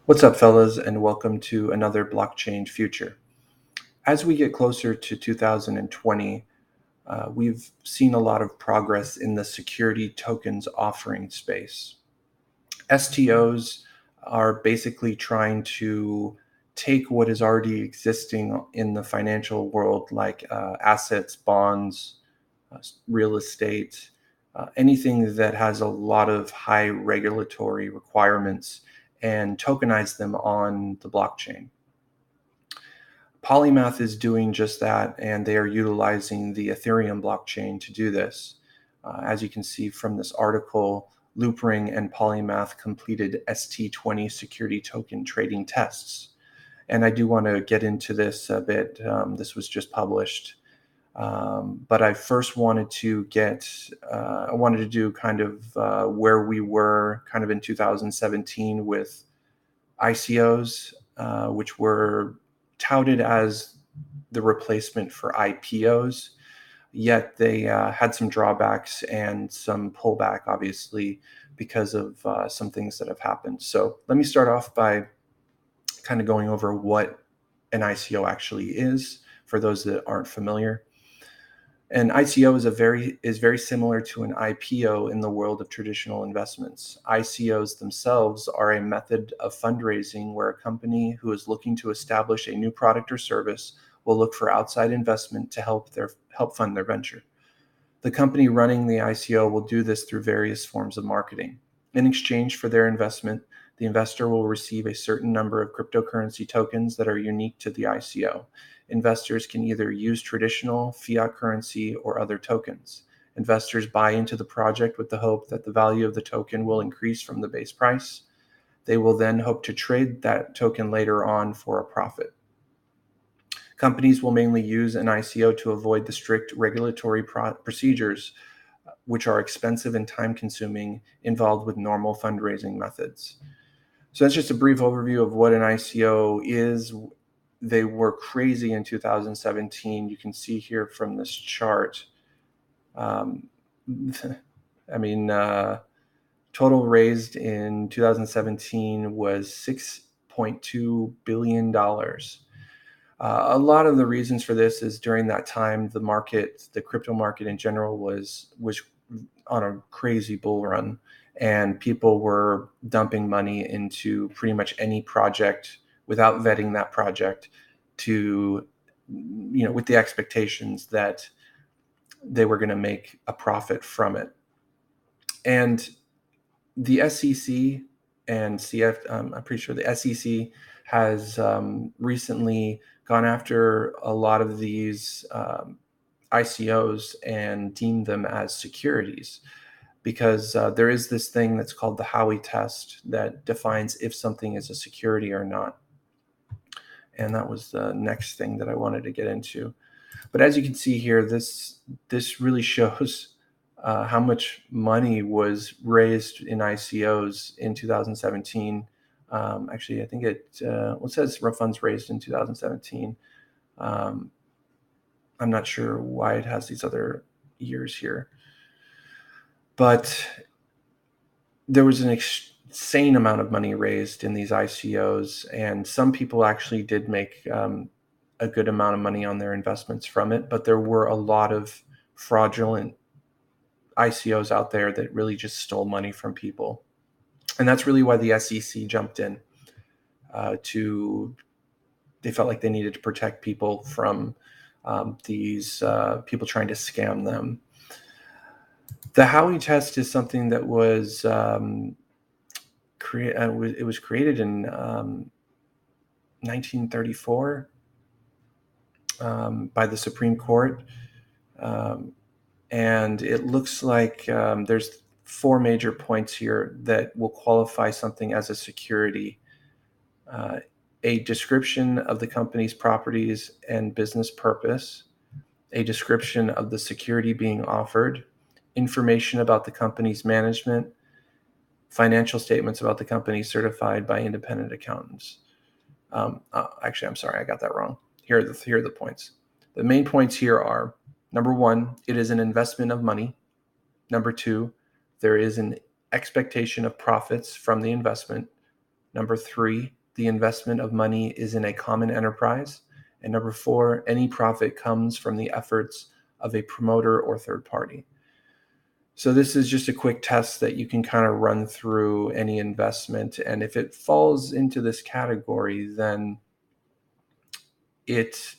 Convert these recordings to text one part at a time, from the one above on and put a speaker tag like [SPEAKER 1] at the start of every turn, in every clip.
[SPEAKER 1] What's up, fellas, and welcome to another Blockchain Future. As we get closer to 2020, we've seen a lot of progress in the security tokens offering space. STOs are basically trying to take what is already existing in the financial world, like assets, bonds, real estate, anything that has a lot of high regulatory requirements, and tokenize them on the blockchain. Polymath is doing just that, and they are utilizing the Ethereum blockchain to do this. As you can see from this article, Loopring and Polymath completed ST20 security token trading tests. And I do want to get into this a bit. This was just published. But I first wanted to I wanted to do kind of where we were kind of in 2017 with ICOs, which were touted as the replacement for IPOs, yet they had some drawbacks and some pullback, obviously, because of some things that have happened. So let me start off by kind of going over what an ICO actually is for those that aren't familiar. An ICO is very similar to an IPO in the world of traditional investments. ICOs themselves are a method of fundraising where a company who is looking to establish a new product or service will look for outside investment to help fund their venture. The company running the ICO will do this through various forms of marketing. In exchange for their investment, the investor will receive a certain number of cryptocurrency tokens that are unique to the ICO. Investors can either use traditional fiat currency or other tokens. Investors buy into the project with the hope that the value of the token will increase from the base price. They will then hope to trade that token later on for a profit. Companies will mainly use an ICO to avoid the strict regulatory procedures, which are expensive and time-consuming, involved with normal fundraising methods. So that's just a brief overview of what an ICO is. They were crazy in 2017. You can see here from this chart. I mean, total raised in 2017 was $6.2 billion. A lot of the reasons for this is during that time, the crypto market in general was on a crazy bull run, and people were dumping money into pretty much any project without vetting that project with the expectations that they were going to make a profit from it. And the SEC and I'm pretty sure the SEC has recently gone after a lot of these ICOs and deemed them as securities, because there is this thing that's called the Howey test that defines if something is a security or not. And that was the next thing that I wanted to get into. But as you can see here, this really shows how much money was raised in ICOs in 2017. Actually, I think it says funds raised in 2017. I'm not sure why it has these other years here. But there was an insane amount of money raised in these ICOs, and some people actually did make a good amount of money on their investments from it, but there were a lot of fraudulent ICOs out there that really just stole money from people. And that's really why the SEC jumped in. They felt like they needed to protect people from these people trying to scam them. The Howey test is something that was it was created in 1934 by the Supreme Court, and it looks like there's 4 major points here that will qualify something as a security. A description of the company's properties and business purpose, a description of the security being offered, information about the company's management, financial statements about the company certified by independent accountants. Actually, I'm sorry, I got that wrong. Here are the points. The main points here are: number 1, it is an investment of money. Number 2, there is an expectation of profits from the investment. Number 3, the investment of money is in a common enterprise. And number 4, any profit comes from the efforts of a promoter or third party. So this is just a quick test that you can kind of run through any investment. And if it falls into this category, then it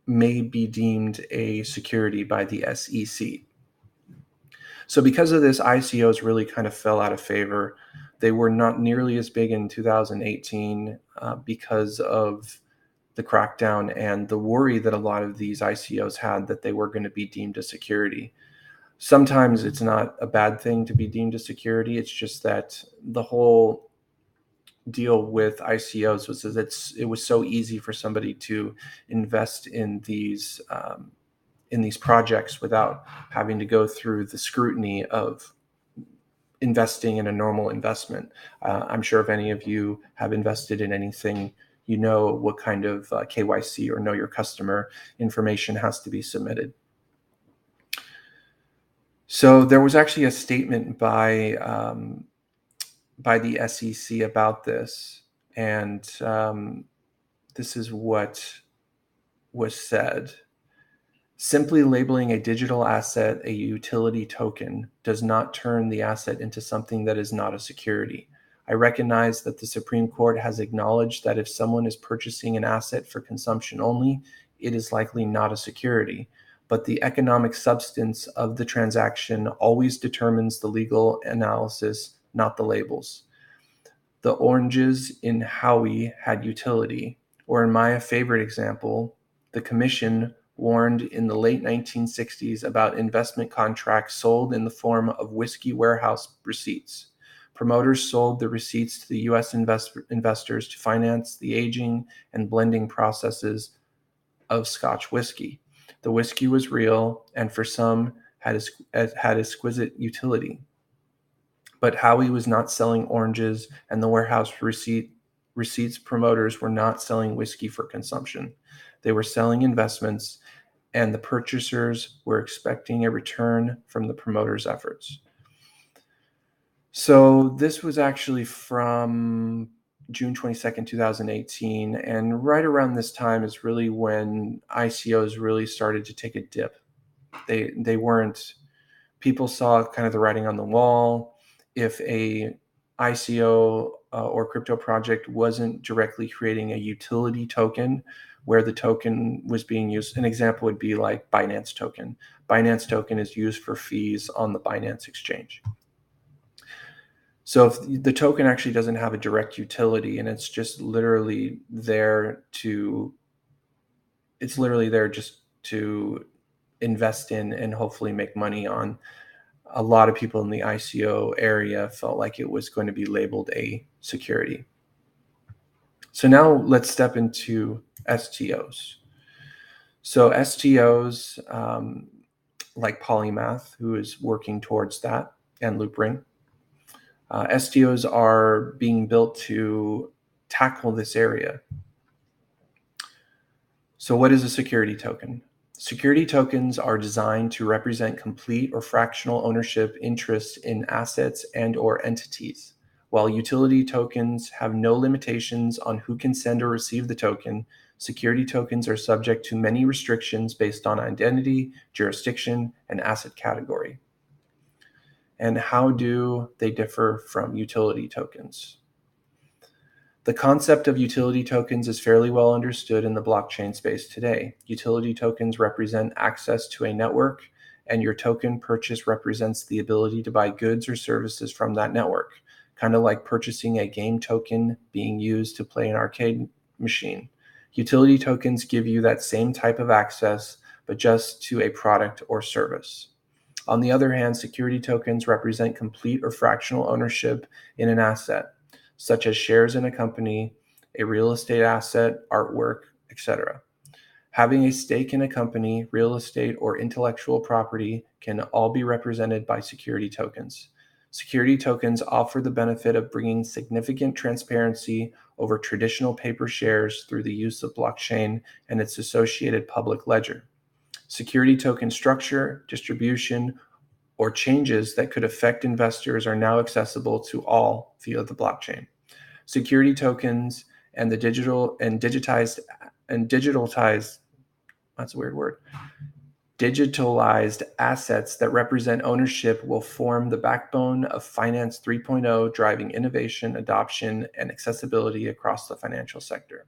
[SPEAKER 1] may be deemed a security by the SEC. So because of this, ICOs really kind of fell out of favor. They were not nearly as big in 2018 because of the crackdown and the worry that a lot of these ICOs had that they were going to be deemed a security. Sometimes it's not a bad thing to be deemed a security. It's just that the whole deal with ICOs was that it was so easy for somebody to invest in these projects without having to go through the scrutiny of investing in a normal investment. I'm sure if any of you have invested in anything, you know what kind of KYC or know your customer information has to be submitted. So there was actually a statement by the SEC about this, and this is what was said. Simply labeling a digital asset a utility token does not turn the asset into something that is not a security. I recognize that the Supreme Court has acknowledged that if someone is purchasing an asset for consumption only, it is likely not a security. But the economic substance of the transaction always determines the legal analysis, not the labels. The oranges in Howie had utility, or in my favorite example, the Commission warned in the late 1960s about investment contracts sold in the form of whiskey warehouse receipts. Promoters sold the receipts to the U.S. investors to finance the aging and blending processes of Scotch whiskey. The whiskey was real and for some had exquisite utility. But Howie was not selling oranges, and the warehouse receipts promoters were not selling whiskey for consumption. They were selling investments, and the purchasers were expecting a return from the promoter's efforts. So this was actually from June 22nd, 2018. And right around this time is really when ICOs really started to take a dip. They weren't, people saw kind of the writing on the wall. If a ICO or crypto project wasn't directly creating a utility token where the token was being used, an example would be like Binance token. Binance token is used for fees on the Binance exchange. So if the token actually doesn't have a direct utility and it's just literally there just to invest in and hopefully make money on, a lot of people in the ICO area felt like it was going to be labeled a security. So now let's step into STOs. So STOs, like Polymath, who is working towards that, and Loopring, STOs are being built to tackle this area. So what is a security token? Security tokens are designed to represent complete or fractional ownership interests in assets and/or entities. While utility tokens have no limitations on who can send or receive the token, security tokens are subject to many restrictions based on identity, jurisdiction, and asset category. And how do they differ from utility tokens? The concept of utility tokens is fairly well understood in the blockchain space today. Utility tokens represent access to a network, and your token purchase represents the ability to buy goods or services from that network, kind of like purchasing a game token being used to play an arcade machine. Utility tokens give you that same type of access, but just to a product or service. On the other hand, security tokens represent complete or fractional ownership in an asset, such as shares in a company, a real estate asset, artwork, etc. Having a stake in a company, real estate, or intellectual property can all be represented by security tokens. Security tokens offer the benefit of bringing significant transparency over traditional paper shares through the use of blockchain and its associated public ledger. Security token structure, distribution, or changes that could affect investors are now accessible to all via the blockchain. security tokens and the digitalized, that's a weird word, digitalized assets that represent ownership will form the backbone of Finance 3.0, driving innovation, adoption, and accessibility across the financial sector.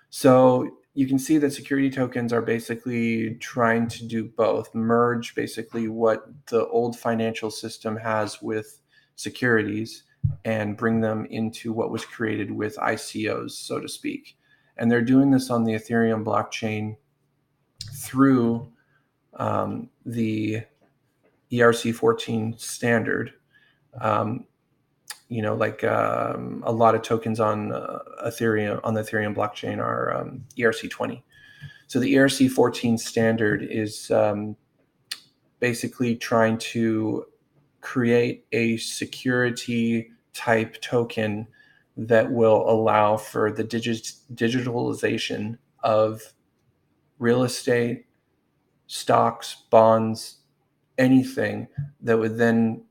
[SPEAKER 1] So you can see that security tokens are basically trying to do both, merge basically what the old financial system has with securities and bring them into what was created with ICOs, so to speak. And they're doing this on the Ethereum blockchain through the ERC-14 standard. A lot of tokens on Ethereum, on the Ethereum blockchain, are ERC-20. So the ERC-14 standard is basically trying to create a security type token that will allow for the digitalization of real estate, stocks, bonds, anything that would then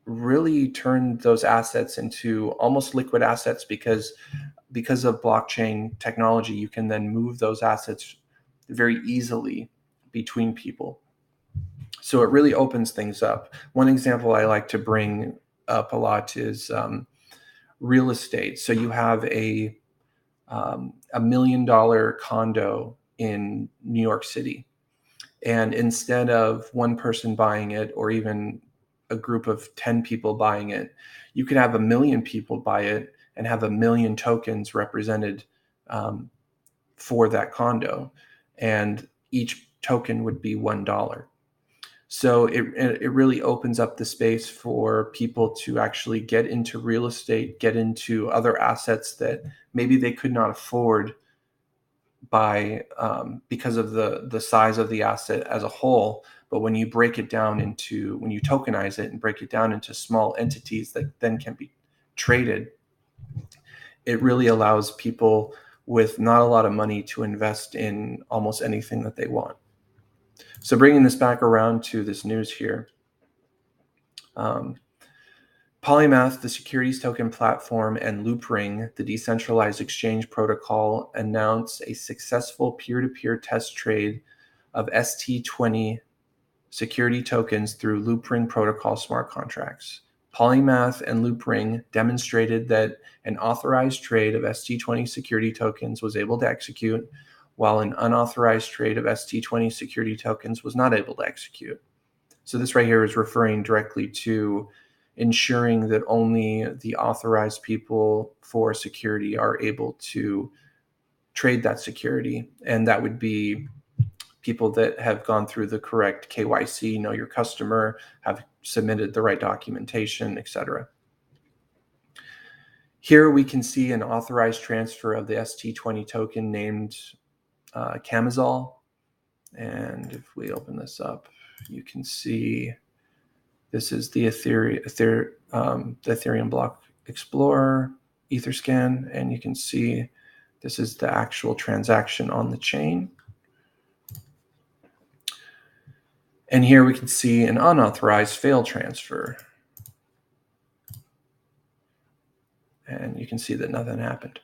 [SPEAKER 1] really turn those assets into almost liquid assets, because of blockchain technology, you can then move those assets very easily between people. So it really opens things up. One example I like to bring up a lot is real estate. So you have a $1 million condo in New York City. And instead of one person buying it, or even a group of 10 people buying it, you could have 1 million people buy it and have 1 million tokens represented for that condo. And each token would be $1. So it really opens up the space for people to actually get into real estate, get into other assets that maybe they could not afford because of the size of the asset as a whole. But when you break it down into, when you tokenize it and break it down into small entities that then can be traded, it really allows people with not a lot of money to invest in almost anything that they want. So bringing this back around to this news here, Polymath, the securities token platform, and Loopring, the decentralized exchange protocol, announced a successful peer-to-peer test trade of ST20 security tokens through Loopring protocol smart contracts. Polymath and Loopring demonstrated that an authorized trade of ST20 security tokens was able to execute, while an unauthorized trade of ST20 security tokens was not able to execute. So this right here is referring directly to ensuring that only the authorized people for security are able to trade that security. And that would be people that have gone through the correct KYC, know your customer, have submitted the right documentation, etc. Here we can see an authorized transfer of the ST20 token named Camazol. And if we open this up, you can see this is the Ethereum Block Explorer Etherscan, and you can see this is the actual transaction on the chain. And here we can see an unauthorized failed transfer. And you can see that nothing happened.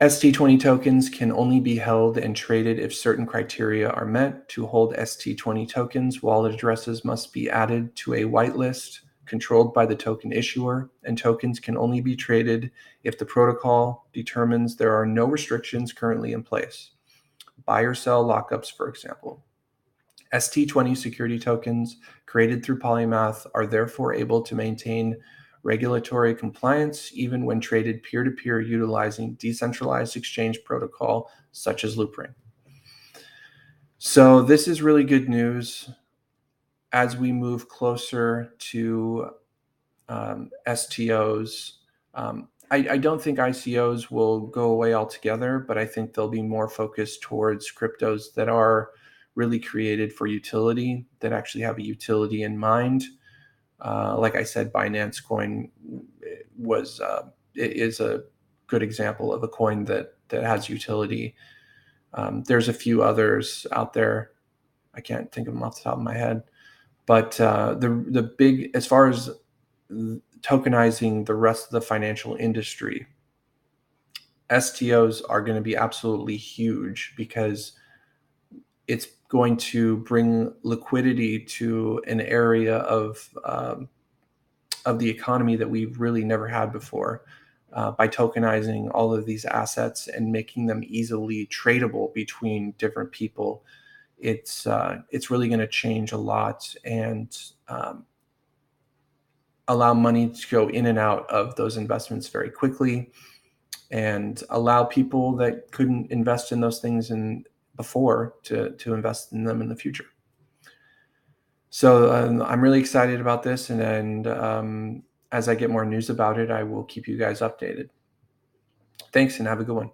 [SPEAKER 1] ST20 tokens can only be held and traded if certain criteria are met. To hold ST20 tokens, wallet addresses must be added to a whitelist controlled by the token issuer, and tokens can only be traded if the protocol determines there are no restrictions currently in place. Buy or sell lockups, for example. ST20 security tokens created through Polymath are therefore able to maintain regulatory compliance even when traded peer-to-peer utilizing decentralized exchange protocol such as Loopring. So this is really good news as we move closer to STOs. I don't think ICOs will go away altogether, but I think they'll be more focused towards cryptos that are really created for utility, that actually have a utility in mind. Like I said, Binance Coin is a good example of a coin that has utility. There's a few others out there. I can't think of them off the top of my head. But the big, as far as tokenizing the rest of the financial industry. STOs are going to be absolutely huge because it's going to bring liquidity to an area of the economy that we've really never had before. By tokenizing all of these assets and making them easily tradable between different people, it's really going to change a lot and allow money to go in and out of those investments very quickly, and allow people that couldn't invest in those things before to invest in them in the future. So I'm really excited about this, and as I get more news about it, I will keep you guys updated. Thanks, and have a good one.